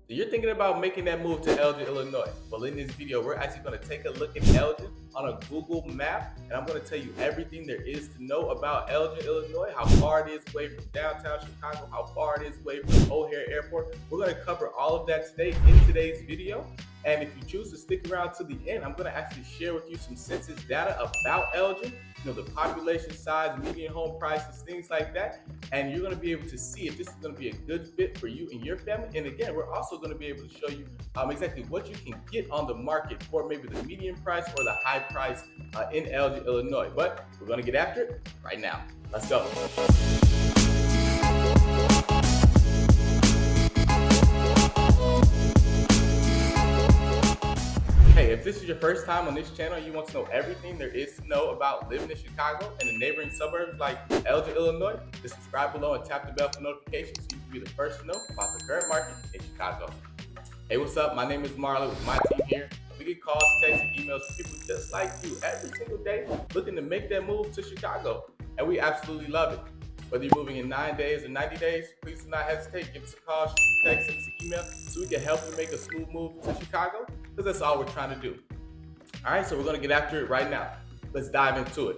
So you're thinking about making that move to Elgin, Illinois. Well, in this video, we're actually going to take a look at Elgin on a Google map, and I'm going to tell you everything there is to know about Elgin, Illinois, how far it is away from downtown Chicago, how far it is away from O'Hare Airport. We're going to cover all of that today in today's video. And if you choose to stick around to the end, I'm going to actually share with you some census data about Elgin, the population size, median home prices, things like that. And you're going to be able to see if this is going to be a good fit for you and your family. And again, we're also going to be able to show you exactly what you can get on the market for maybe the median price or the high price in Elgin, Illinois. But we're going to get after it right now. Let's go. Hey, if this is your first time on this channel, you want to know everything there is to know about living in Chicago and the neighboring suburbs like Elgin, Illinois, then subscribe below and tap the bell for notifications so you can be the first to know about the current market in Chicago. Hey, what's up? My name is Marlon with my team here. We get calls, texts, and emails from people just like you every single day looking to make that move to Chicago, and we absolutely love it. Whether you're moving in 9 days or 90 days, please do not hesitate. Give us a call, shoot us a text, send us an email so we can help you make a smooth move to Chicago, because that's all we're trying to do. All right, so we're going to get after it right now. Let's dive into it.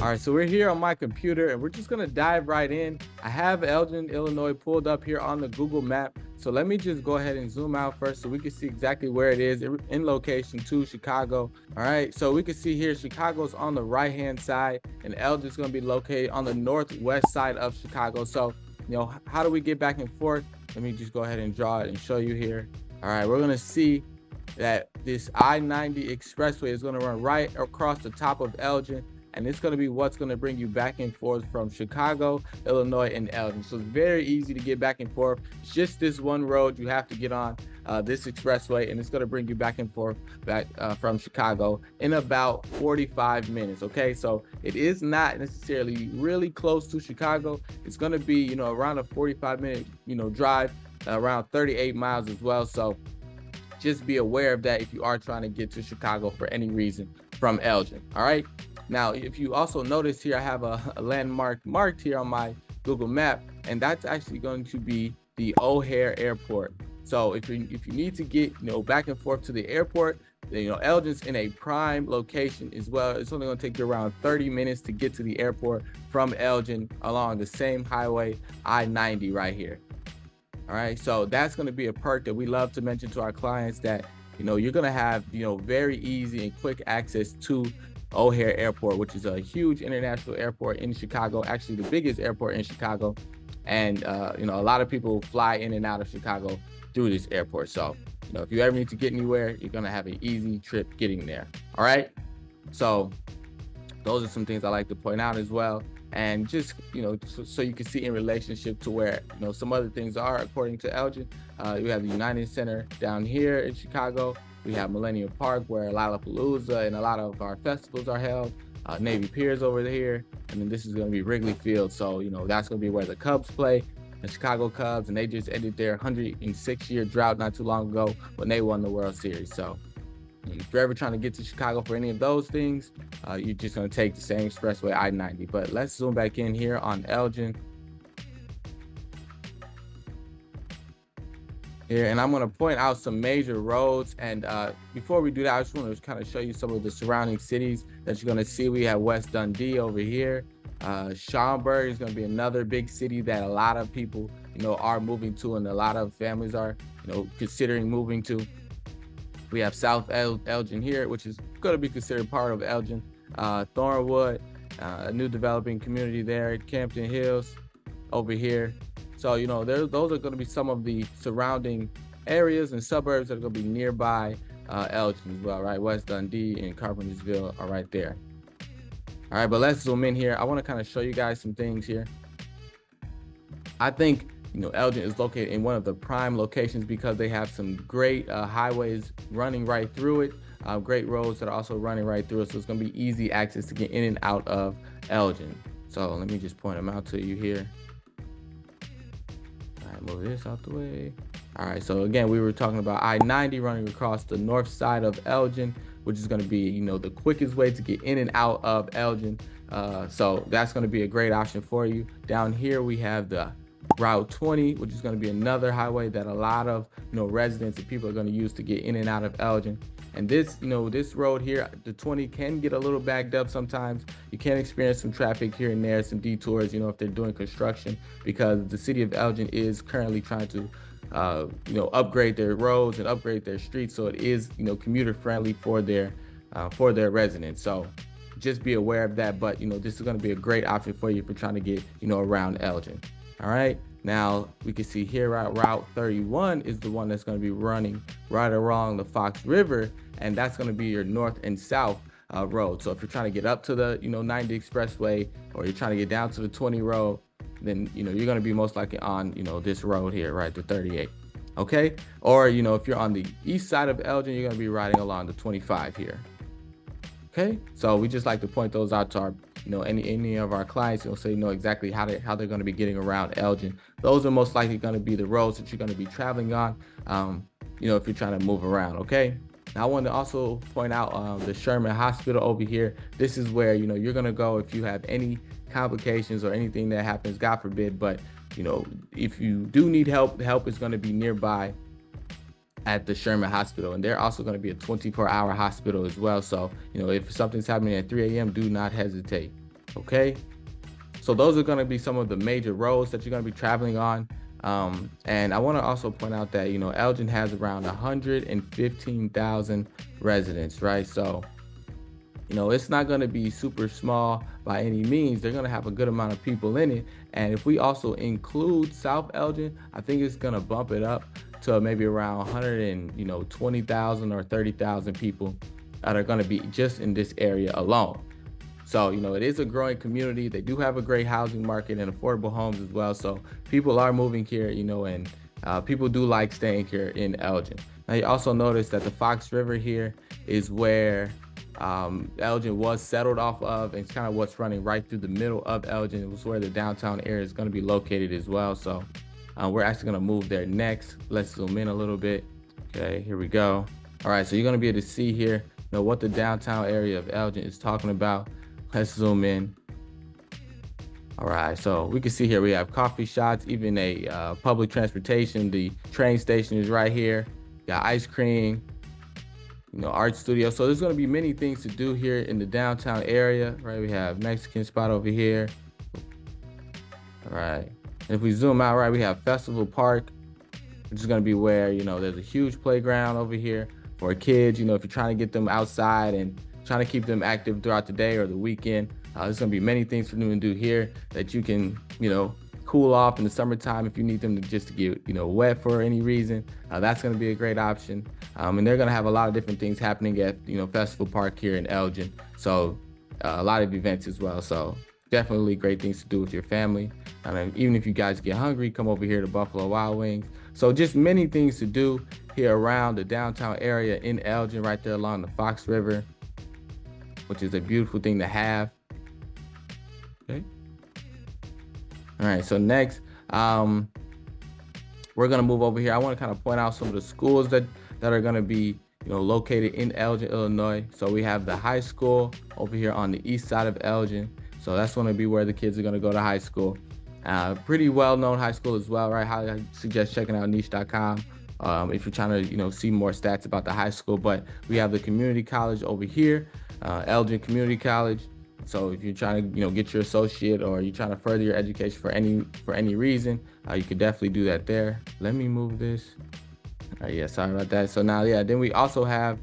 All right, so we're here on my computer and we're just going to dive right in. I have Elgin, Illinois pulled up here on the Google map. So let me just go ahead and zoom out first so we can see exactly where it is in location to Chicago. All right, so we can see here Chicago's on the right-hand side and Elgin's going to be located on the northwest side of Chicago. So, how do we get back and forth? Let me just go ahead and draw it and show you here. All right, we're going to see that this I-90 expressway is going to run right across the top of Elgin, and it's going to be what's going to bring you back and forth from Chicago, Illinois, and Elgin. So it's very easy to get back and forth. It's just this one road you have to get on, this expressway, and it's going to bring you back and forth from Chicago in about 45 minutes. Okay, so it is not necessarily really close to Chicago. It's going to be, around a 45-minute, drive, around 38 miles as well. So just be aware of that if you are trying to get to Chicago for any reason from Elgin. All right. Now, if you also notice here, I have a landmark marked here on my Google map, and that's actually going to be the O'Hare Airport. So if you need to get back and forth to the airport, Elgin's in a prime location as well. It's only going to take you around 30 minutes to get to the airport from Elgin along the same highway, I-90 right here. All right, so that's going to be a perk that we love to mention to our clients, that you're going to have very easy and quick access to O'Hare Airport, which is a huge international airport in Chicago, actually the biggest airport in Chicago. And a lot of people fly in and out of Chicago through this airport. So if you ever need to get anywhere, you're going to have an easy trip getting there. All right, so those are some things I like to point out as well. And just, so you can see in relationship to where, some other things are according to Elgin. You have the United Center down here in Chicago. We have Millennium Park, where Lollapalooza and a lot of our festivals are held. Navy Pier's over here. And then this is going to be Wrigley Field. So, that's going to be where the Cubs play, the Chicago Cubs. And they just ended their 106-year drought not too long ago when they won the World Series. So if you're ever trying to get to Chicago for any of those things, you're just going to take the same expressway, I-90. But let's zoom back in here on Elgin. Here, and I'm going to point out some major roads. And before we do that, I just want to kind of show you some of the surrounding cities that you're going to see. We have West Dundee over here. Schaumburg is going to be another big city that a lot of people, are moving to, and a lot of families are, considering moving to. We have South Elgin here, which is going to be considered part of Elgin. Thornwood, a new developing community there. Campton Hills over here. So, those are going to be some of the surrounding areas and suburbs that are going to be nearby Elgin as well, right? West Dundee and Carpentersville are right there. All right, but let's zoom in here. I want to kind of show you guys some things here. I think Elgin is located in one of the prime locations because they have some great highways running right through it, great roads that are also running right through it. So it's going to be easy access to get in and out of Elgin. So let me just point them out to you here. All right, move this out the way. All right, so again, we were talking about I-90 running across the north side of Elgin, which is going to be, the quickest way to get in and out of Elgin. So that's going to be a great option for you. Down here, we have the Route 20, which is going to be another highway that a lot of residents and people are going to use to get in and out of Elgin. And this this road here, the 20, can get a little backed up sometimes. You can experience some traffic here and there, some detours, if they're doing construction, because the city of Elgin is currently trying to upgrade their roads and upgrade their streets, so it is commuter friendly for their residents. So just be aware of that. But this is going to be a great option for you if you're trying to get around Elgin. All right, now we can see here Route 31 is the one that's going to be running right along the Fox River, and that's going to be your north and south road. So if you're trying to get up to the 90 expressway, or you're trying to get down to the 20 road, then you're going to be most likely on this road here, right, the 38. Okay, or if you're on the east side of Elgin, you're going to be riding along the 25 here. Okay, so we just like to point those out to our any of our clients, so you know exactly how they're going to be getting around Elgin. Those are most likely going to be the roads that you're going to be traveling on, if you're trying to move around. Okay, now I want to also point out the Sherman Hospital over here. This is where you're going to go if you have any complications or anything that happens, God forbid. But if you do need help, the help is going to be nearby at the Sherman Hospital, and they're also going to be a 24-hour hospital as well. So if something's happening at 3 a.m., do not hesitate. Okay, so those are going to be some of the major roads that you're going to be traveling on. And I want to also point out that Elgin has around 115,000 residents, right? So it's not going to be super small by any means. They're going to have a good amount of people in it, and if we also include South Elgin, I think it's going to bump it up to maybe around 120,000 or 30,000 people that are going to be just in this area alone. So it is a growing community. They do have a great housing market and affordable homes as well. So people are moving here, and people do like staying here in Elgin. Now you also notice that the Fox River here is where Elgin was settled off of, and it's kind of what's running right through the middle of Elgin. It was where the downtown area is going to be located as well. So we're actually going to move there next. Let's zoom in a little bit. Okay, here we go. All right, so you're going to be able to see here what the downtown area of Elgin is talking about. Let's zoom in. All right, so we can see here we have coffee shops, even a public transportation. The train station is right here. Got ice cream, art studio. So there's going to be many things to do here in the downtown area, right? We have Mexican spot over here. All right, and if we zoom out, right, we have Festival Park, which is going to be where there's a huge playground over here for kids. If you're trying to get them outside and trying to keep them active throughout the day or the weekend, there's going to be many things for them to do here that you can cool off in the summertime. If you need them to just get wet for any reason, that's going to be a great option. And they're going to have a lot of different things happening at Festival Park here in Elgin. So a lot of events as well. So definitely great things to do with your family. And even if you guys get hungry, come over here to Buffalo Wild Wings. So just many things to do here around the downtown area in Elgin, right there along the Fox River, which is a beautiful thing to have. Okay. All right, so next, we're gonna move over here. I want to kind of point out some of the schools that are gonna be located in Elgin, Illinois. So we have the high school over here on the east side of Elgin. So that's going to be where the kids are going to go to high school. Pretty well-known high school as well, right? Highly suggest checking out niche.com if you're trying to see more stats about the high school. But we have the community college over here, Elgin Community College. So if you're trying to get your associate, or you're trying to further your education for any reason, you could definitely do that there. Let me move this. Yeah, sorry about that. So now, then we also have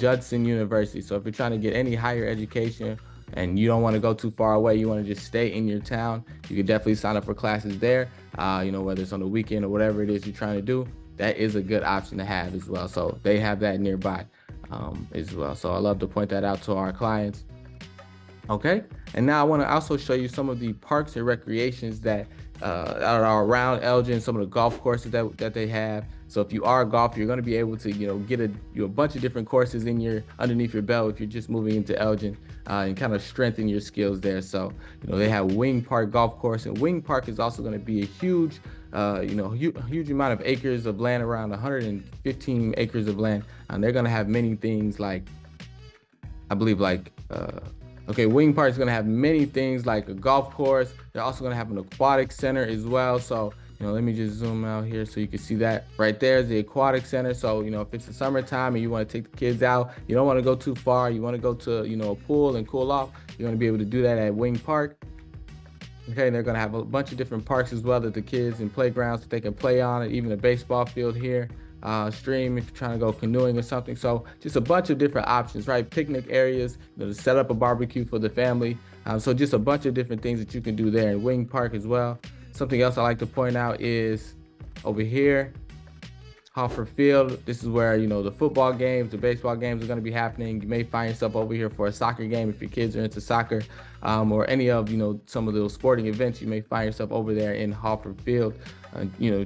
Judson University. So if you're trying to get any higher education and you don't want to go too far away, you want to just stay in your town, you could definitely sign up for classes there. Whether it's on the weekend or whatever it is you're trying to do, that is a good option to have as well. So they have that nearby as well. So I love to point that out to our clients. Okay, and now I want to also show you some of the parks and recreations that are around Elgin, some of the golf courses that they have. So if you are a golfer, you're going to be able to get a bunch of different courses underneath your belt if you're just moving into Elgin, and kind of strengthen your skills there. So they have Wing Park Golf Course, and Wing Park is also going to be a huge huge amount of acres of land, around 115 acres of land, and they're going to have many things like, I believe, like Okay, Wing Park is going to have many things like a golf course. They're also going to have an aquatic center as well. So, let me just zoom out here so you can see that right there is the aquatic center. So, if it's the summertime and you want to take the kids out, you don't want to go too far. You want to go to, a pool and cool off. You're going to be able to do that at Wing Park. Okay, and they're going to have a bunch of different parks as well that the kids and playgrounds that they can play on, and even a baseball field here. Stream if you're trying to go canoeing or something. So just a bunch of different options, right? Picnic areas, to set up a barbecue for the family. So just a bunch of different things that you can do there in Wing Park as well. Something else I like to point out is over here, Hoffer Field. This is where, the football games, the baseball games are going to be happening. You may find yourself over here for a soccer game if your kids are into soccer, or any of, some of those sporting events. You may find yourself over there in Hoffer Field,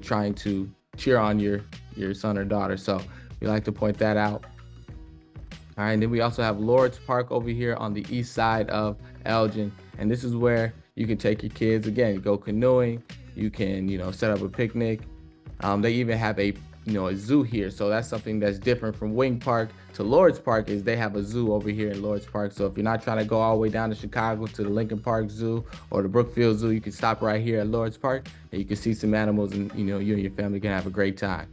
trying to cheer on your son or daughter. So we like to point that out. All right, and then we also have Lord's Park over here on the east side of Elgin, and this is where you can take your kids, again, go canoeing. You can set up a picnic. They even have a zoo here, so that's something that's different from Wing Park to Lord's Park, is they have a zoo over here in Lord's Park. So if you're not trying to go all the way down to Chicago to the Lincoln Park Zoo or the Brookfield Zoo, you can stop right here at Lord's Park and you can see some animals, and you and your family can have a great time.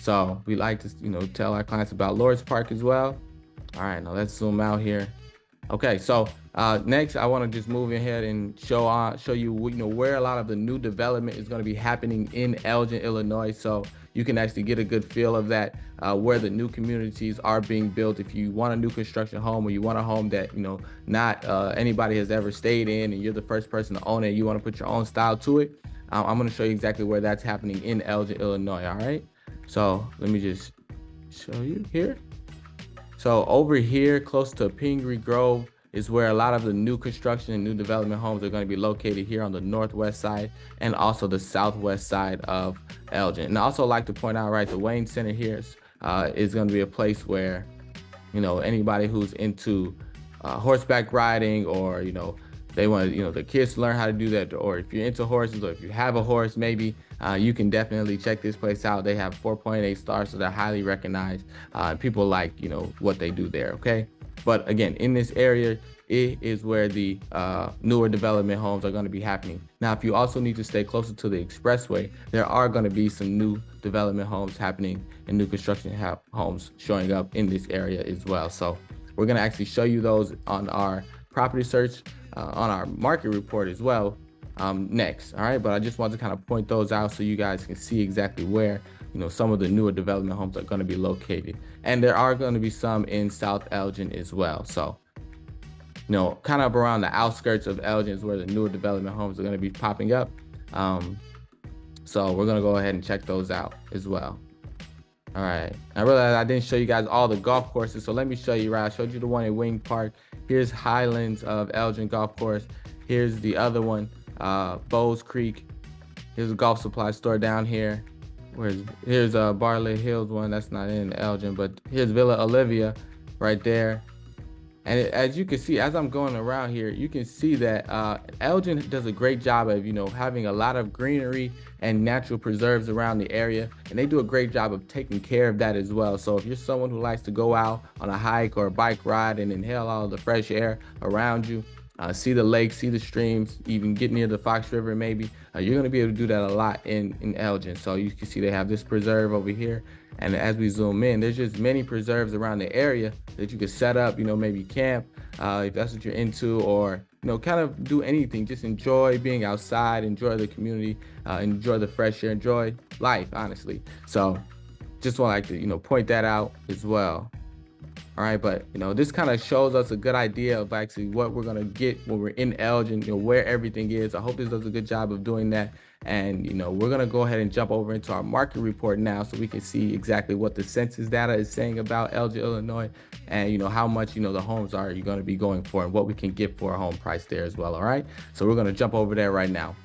So we like to tell our clients about Lord's Park as well. All right, now let's zoom out here. Okay, so next I want to just move ahead and show you where a lot of the new development is going to be happening in Elgin, Illinois. So you can actually get a good feel of that, where the new communities are being built. If you want a new construction home, or you want a home that not anybody has ever stayed in, and you're the first person to own it, you want to put your own style to it, I'm going to show you exactly where that's happening in Elgin, Illinois. All right, so let me just show you here. So over here, close to Pingree Grove, is where a lot of the new construction and new development homes are going to be located, here on the northwest side and also the southwest side of Elgin. And I also like to point out, right, the Wayne Center here is going to be a place where, anybody who's into horseback riding, or, they want, the kids to learn how to do that, or if you're into horses, or if you have a horse, maybe you can definitely check this place out. They have 4.8 stars, so they're highly recognized. People like, what they do there. Okay. But again, in this area, it is where the newer development homes are going to be happening. Now, if you also need to stay closer to the expressway, there are going to be some new development homes happening and new construction homes showing up in this area as well. So we're going to actually show you those on our property search, on our market report as well, next. All right, but I just want to kind of point those out so you guys can see exactly where some of the newer development homes are going to be located. And there are going to be some in South Elgin as well. So kind of around the outskirts of Elgin is where the newer development homes are going to be popping up. So we're going to go ahead and check those out as well. All right, I realized I didn't show you guys all the golf courses, so let me show you. Right, I showed you the one in Wing Park. Here's Highlands of Elgin Golf Course. Here's the other one, Bowes Creek. Here's a golf supply store down here. Here's Barley Hills one. That's not in Elgin, but here's Villa Olivia right there. And as you can see, as I'm going around here, you can see that Elgin does a great job of, having a lot of greenery and natural preserves around the area. And they do a great job of taking care of that as well. So if you're someone who likes to go out on a hike or a bike ride and inhale all of the fresh air around you, see the lakes, see the streams, even get near the Fox River maybe, you're going to be able to do that a lot in Elgin. So you can see they have this preserve over here. And as we zoom in, there's just many preserves around the area that you could set up, maybe camp, if that's what you're into, or, kind of do anything. Just enjoy being outside, enjoy the community, enjoy the fresh air, enjoy life, honestly. So just want to point that out as well. All right, but this kind of shows us a good idea of actually what we're gonna get when we're in Elgin, where everything is. I hope this does a good job of doing that. And we're gonna go ahead and jump over into our market report now, so we can see exactly what the census data is saying about Elgin, Illinois, and how much the homes are you're gonna be going for, and what we can get for a home price there as well. All right, so we're gonna jump over there right now.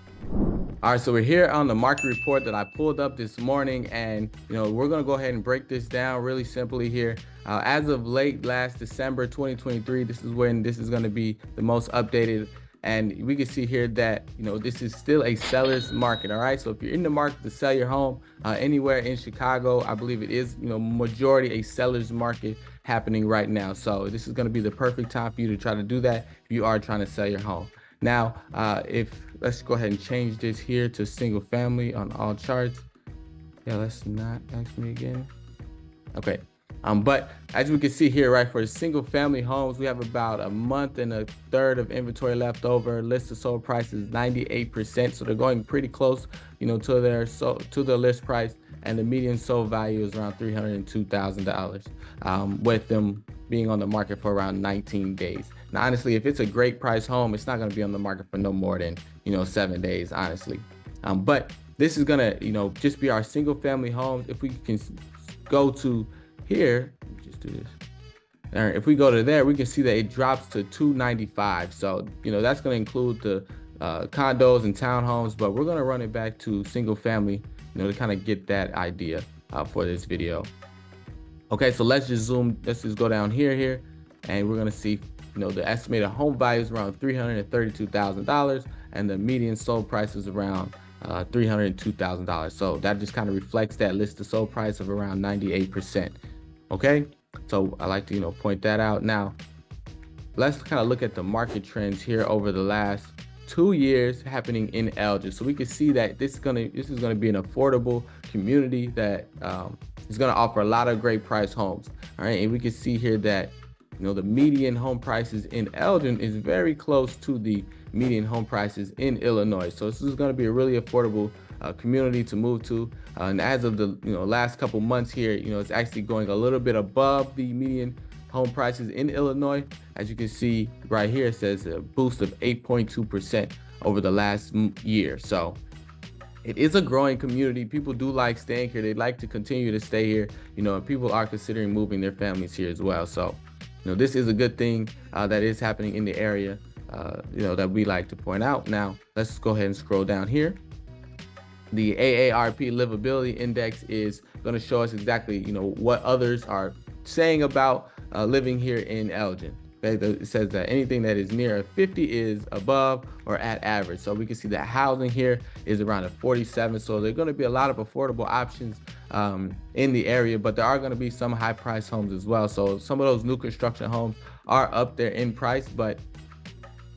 All right, so we're here on the market report that I pulled up this morning, and we're gonna go ahead and break this down really simply here. As of late last December 2023, this is when this is going to be the most updated And we can see here that, this is still a seller's market. All right. So if you're in the market to sell your home anywhere in Chicago, I believe it is, majority a seller's market happening right now. So this is going to be the perfect time for you to try to do that if you are trying to sell your home. Now, let's go ahead and change this here to single family on all charts. Yeah, let's not ask me again. Okay. But as we can see here, right, for single family homes, we have about a month and a third of inventory left over. List to sold price is 98%. So they're going pretty close, to the list price. And the median sold value is around $302,000, with them being on the market for around 19 days. Now, honestly, if it's a great price home, it's not going to be on the market for no more than, 7 days, honestly. But this is going to, just be our single family homes. If we can go to here, just do this. All right, if we go to there, we can see that it drops to $295. So, that's going to include the condos and townhomes, but we're going to run it back to single family, to kind of get that idea for this video. Okay, so let's just go down here, and we're going to see, the estimated home value is around $332,000, and the median sold price is around $302,000. So that just kind of reflects that list to sold price of around 98%. Okay, so I like to point that out. Now let's kind of look at the market trends here over the last 2 years happening in Elgin. So we can see that this is gonna be an affordable community that is gonna offer a lot of great price homes. All right, and we can see here that the median home prices in Elgin is very close to the median home prices in Illinois. So this is going to be a really affordable community to move to. And as of the last couple months here, it's actually going a little bit above the median home prices in Illinois. As you can see right here, it says a boost of 8.2% over the last year. So it is a growing community. People do like staying here. They like to continue to stay here, and people are considering moving their families here as well. So this is a good thing that is happening in the area, that we like to point out. Now, let's go ahead and scroll down here. The AARP livability index is going to show us exactly, what others are saying about living here in Elgin. It says that anything that is near a 50 is above or at average. So we can see that housing here is around a 47. So there are going to be a lot of affordable options in the area, but there are going to be some high price homes as well. So some of those new construction homes are up there in price, but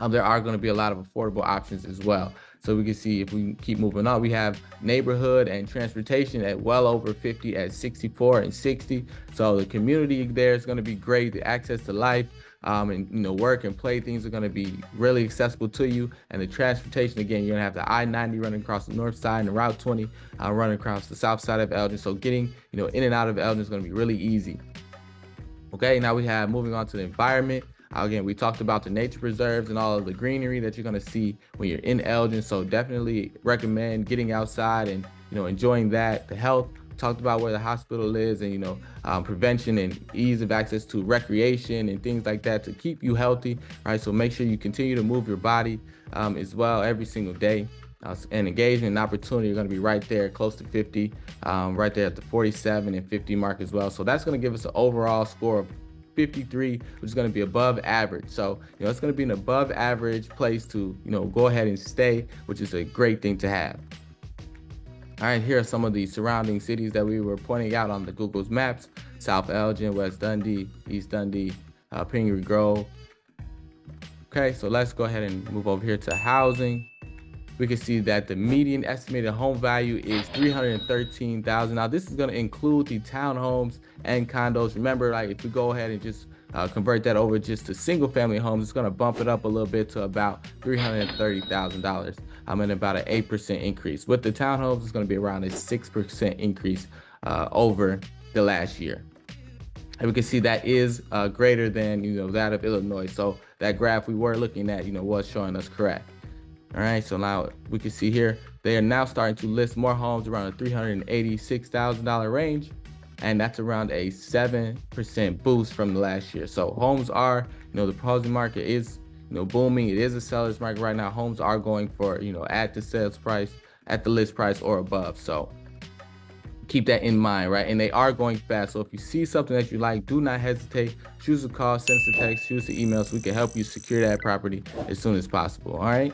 there are going to be a lot of affordable options as well. So we can see, if we keep moving on, we have neighborhood and transportation at well over 50 at 64 and 60. So the community there is going to be great. The access to life and work and play things are going to be really accessible to you. And the transportation, again, you're going to have the I-90 running across the north side and the Route 20 running across the south side of Elgin. So getting in and out of Elgin is going to be really easy. Okay, now we have, moving on to the environment. Again, we talked about the nature preserves and all of the greenery that you're going to see when you're in Elgin. So definitely recommend getting outside and enjoying that. The health, talked about where the hospital is, and prevention and ease of access to recreation and things like that to keep you healthy. Right, so make sure you continue to move your body as well every single day. And engagement and opportunity are going to be right there, close to 50, right there at the 47 and 50 mark as well. So that's going to give us an overall score of 53, which is going to be above average. So it's going to be an above average place to go ahead and stay, which is a great thing to have. All right, here are some of the surrounding cities that we were pointing out on the Google's maps: South Elgin, West Dundee, East Dundee, Pingree Grove. Okay, so let's go ahead and move over here to housing. We can see that the median estimated home value is $313,000. Now, this is going to include the townhomes and condos. Remember, like, if we go ahead and just convert that over just to single family homes, it's going to bump it up a little bit to about $330,000. And about an 8% increase. With the townhomes, it's going to be around a 6% increase over the last year. And we can see that is greater than that of Illinois. So that graph we were looking at was showing us correct. All right, so now we can see here they are now starting to list more homes around the $386,000 range, and that's around a 7% boost from the last year. So homes are, the housing market is booming. It is a seller's market right now. Homes are going for at the sales price, at the list price or above. So keep that in mind, right? And they are going fast. So if you see something that you like, do not hesitate. Choose a call, send us a text, choose the email so we can help you secure that property as soon as possible. All right.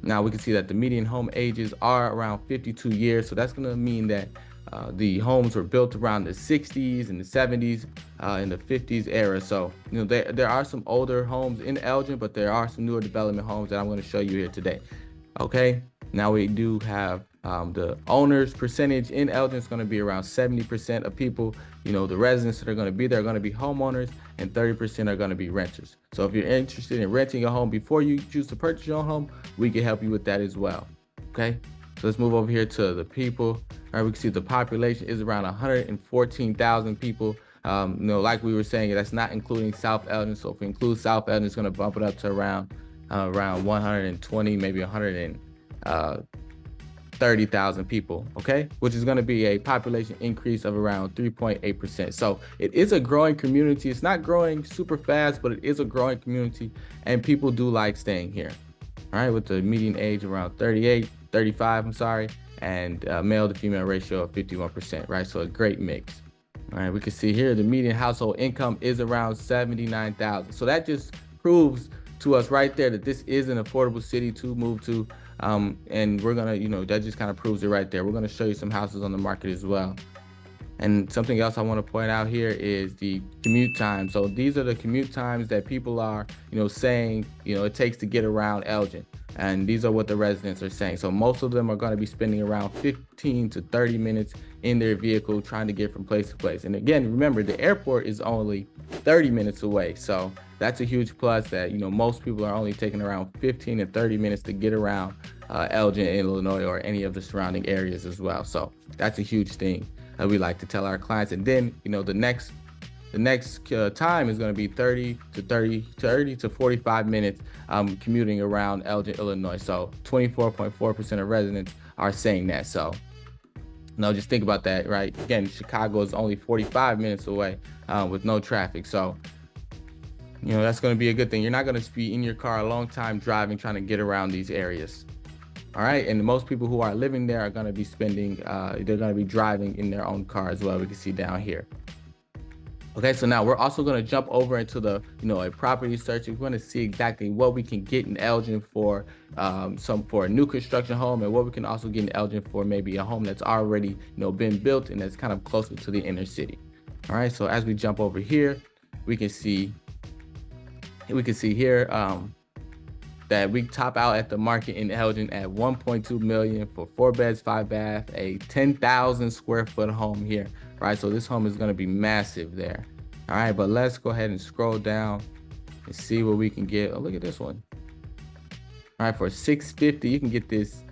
Now we can see that the median home ages are around 52 years. So that's going to mean that the homes were built around the 60s and the 70s and the 50s era. So, you know, there are some older homes in Elgin, but there are some newer development homes that I'm going to show you here today. Okay. Now we do have the owners percentage in Elgin is going to be around 70% of people. You know, the residents that are going to be there are going to be homeowners, and 30% are going to be renters. So if you're interested in renting a home before you choose to purchase your own home, we can help you with that as well. Okay. So let's move over here to the people. All right, we can see the population is around 114,000 people. You know, like we were saying, that's not including South Elgin. So if we include South Elgin, it's going to bump it up to around 120, maybe 130,000 people, okay? Which is going to be a population increase of around 3.8%. So it is a growing community. It's not growing super fast, but it is a growing community, and people do like staying here. All right, with the median age around 35, I'm sorry, and male to female ratio of 51%, right? So a great mix. All right, we can see here the median household income is around 79,000. So that just proves to us right there that this is an affordable city to move to. And we're gonna, you know, that just kind of proves it right there. We're gonna show you some houses on the market as well. And something else I want to point out here is the commute time. So these are the commute times that people are, you know, saying, you know, it takes to get around Elgin. And these are what the residents are saying. So most of them are going to be spending around 15 to 30 minutes in their vehicle trying to get from place to place. And again, remember, the airport is only 30 minutes away. So that's a huge plus that, you know, most people are only taking around 15 to 30 minutes to get around Elgin, Illinois, or any of the surrounding areas as well. So that's a huge thing that we like to tell our clients. And then, you know, the next time is going to be 30 to 45 minutes commuting around Elgin, Illinois. So 24.4% of residents are saying that. So no, just think about that, right? Again, Chicago is only 45 minutes away with no traffic. So, you know, that's going to be a good thing. You're not going to be in your car a long time driving, trying to get around these areas. All right. And most people who are living there are going to be spending, they're going to be driving in their own car as well. We can see down here. Okay, so now we're also going to jump over into the, you know, a property search. We're going to see exactly what we can get in Elgin for for a new construction home, and what we can also get in Elgin for maybe a home that's already, you know, been built and that's kind of closer to the inner city. All right, so as we jump over here, we can see here that we top out at the market in Elgin at 1.2 million for 4 beds, 5 bath, a 10,000 square foot home here, right? So this home is going to be massive there. All right, but let's go ahead and scroll down and see what we can get. Oh, look at this one. All right, for $650, you can get this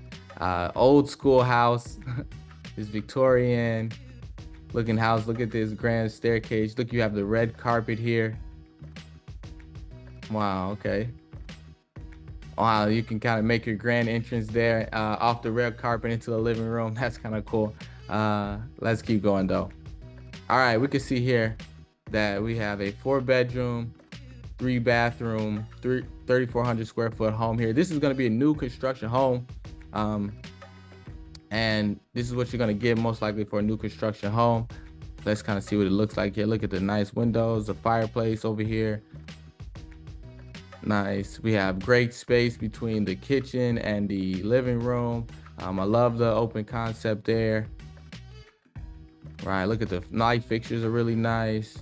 old school house, this Victorian looking house. Look at this grand staircase. Look, you have the red carpet here. Wow, okay. Wow, you can kind of make your grand entrance there off the red carpet into the living room. That's kind of cool. Let's keep going though. All right, we can see here that we have a 4-bedroom, 3-bathroom, 3,400 square foot home here. This is going to be a new construction home. And this is what you're going to get most likely for a new construction home. Let's kind of see what it looks like here. Look at the nice windows, the fireplace over here. Nice. We have great space between the kitchen and the living room. I love the open concept there. Right, look at the light fixtures are really nice.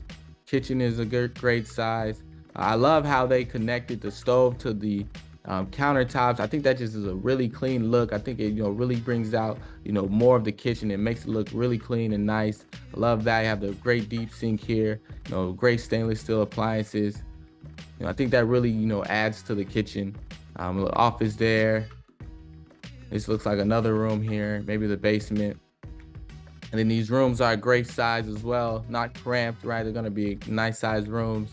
Kitchen is a great size. I love how they connected the stove to the countertops. I think that just is a really clean look. I think it, you know, really brings out, you know, more of the kitchen. It makes it look really clean and nice. I love that. You have the great deep sink here, you know, great stainless steel appliances. You know, I think that really, you know, adds to the kitchen. A little office there. This looks like another room here, maybe the basement. And then these rooms are a great size as well, not cramped, right? They're gonna be nice sized rooms.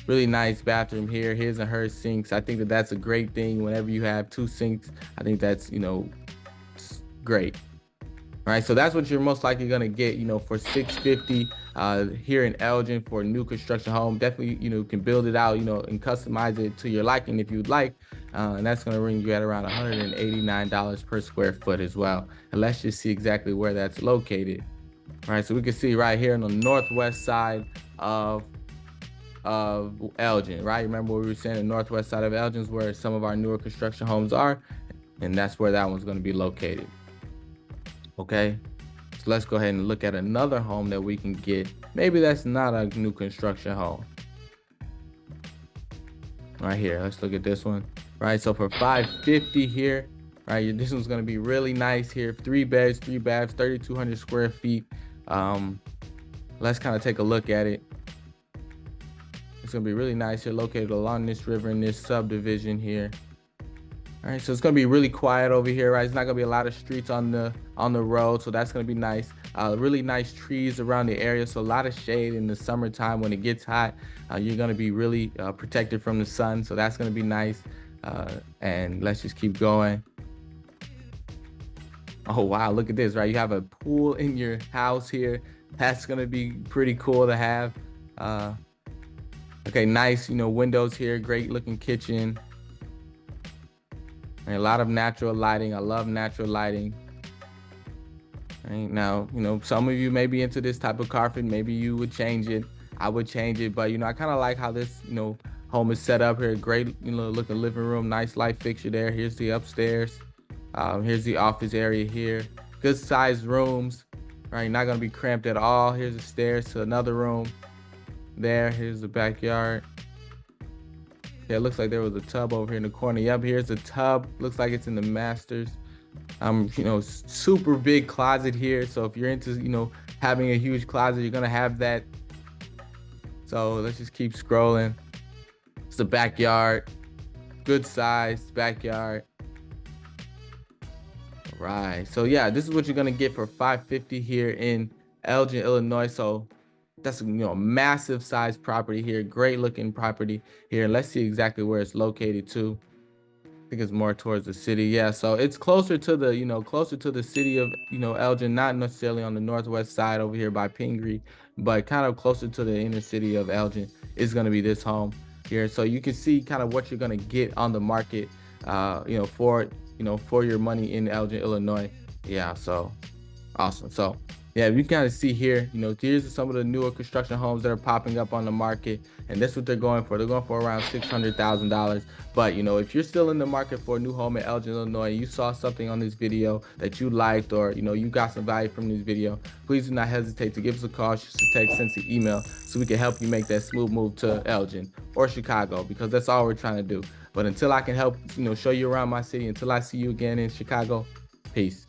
Really nice bathroom here, his and her sinks. I think that that's a great thing. Whenever you have 2 sinks, I think that's, you know, great. Right, so that's what you're most likely gonna get, for 650 here in Elgin for a new construction home. Definitely, can build it out, and customize it to your liking if you'd like, and that's gonna bring you at around $189 per square foot as well. And let's just see exactly where that's located. All right, so we can see right here on the northwest side of Elgin, right? Remember what we were saying, the northwest side of Elgin is where some of our newer construction homes are, and that's where that one's gonna be located. Okay, so let's go ahead and look at another home that we can get. Maybe that's not a new construction home. Right here, let's look at this one. Right, so for 550 here, right, this one's gonna be really nice here. 3 beds, 3 baths, 3,200 square feet. Let's kind of take a look at it. It's gonna be really nice here, located along this river in this subdivision here. All right, so it's gonna be really quiet over here, right? It's not gonna be a lot of streets on the road, so that's gonna be nice. Really nice trees around the area, so a lot of shade in the summertime when it gets hot. You're gonna be really protected from the sun, so that's gonna be nice. And let's just keep going. Oh wow, look at this, right? You have a pool in your house here. That's gonna be pretty cool to have. Okay, nice, windows here, great looking kitchen. And a lot of natural lighting. I love natural lighting. Right now, some of you may be into this type of carpet. Maybe you would change it. I would change it, but I kind of like how this, home is set up here. Great, looking living room, nice light fixture there. Here's the upstairs. Here's the office area here. Good sized rooms, right? Not gonna be cramped at all. Here's the stairs to another room. Here's the backyard. Yeah, it looks like there was a tub over here in the corner. Yep, here's a tub. Looks like it's in the masters. Super big closet here. So if you're into, having a huge closet, you're gonna have that. So let's just keep scrolling. It's the backyard. Good sized backyard. All right. So yeah, this is what you're gonna get for 550 here in Elgin, Illinois. So that's massive size property here, great looking property here. Let's see exactly where it's located too. I think it's more towards the city. Yeah, so it's closer to the closer to the city of Elgin, not necessarily on the northwest side over here by Pingree, but kind of closer to the inner city of Elgin is going to be this home here. So you can see kind of what you're going to get on the market for your money in Elgin, Illinois. Yeah, so awesome. So yeah, you kind of see here, here's some of the newer construction homes that are popping up on the market, and that's what they're going for. They're going for around $600,000. But if you're still in the market for a new home in Elgin, Illinois, you saw something on this video that you liked, or you got some value from this video, please do not hesitate to give us a call, shoot us a text, send an email, so we can help you make that smooth move to Elgin or Chicago, because that's all we're trying to do. But until I can help, show you around my city, until I see you again in Chicago, peace.